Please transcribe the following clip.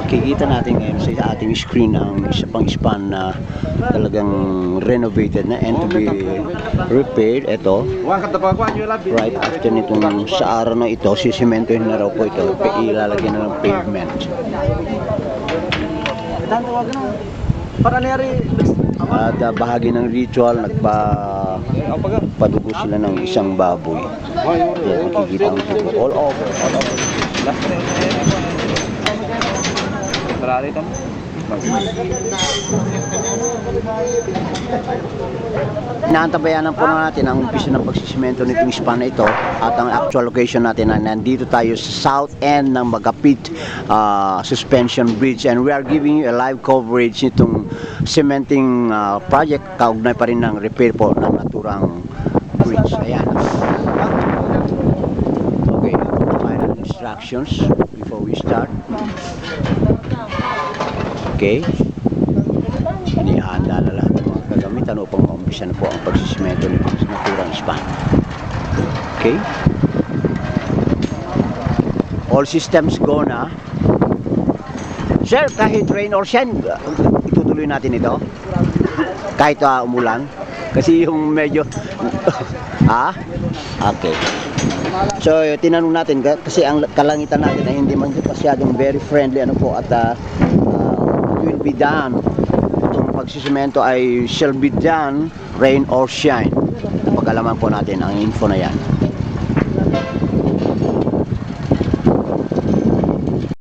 Kikita natin ngayon sa ating screen ang isa pang span na talagang renovated na and to be repaired. Ito, right after nitong sa araw na ito, sisimentohin na raw po ito, ilalagyan na ng pavement. At bahagi ng ritual, nagpadugo sila ng isang baboy. Yan, makikita ang tubo all over. Inaantabayanan po natin ang umpisa ng pagsisimento nitong span na ito at ang actual location natin na nandito tayo sa south end ng Magapit Suspension Bridge, and we are giving you a live coverage nitong cementing project, kaugnay pa rin ng repair po ng naturang bridge. Ayan. Okay, final instructions before we start. Okay, inihanda na lahat ng mga kagamitan upang maumpisa na po ang pagsisimento ng naturang span. Okay, all systems go na. Sir, kahit rain or shine, itutuloy natin ito kahit umulan kasi yung medyo okay. So tinanong natin kasi ang kalangitan natin ay hindi man masyadong very friendly po, at will be done, itong pagsisimento ay shall be done rain or shine. Napagalaman po natin ang info na yan.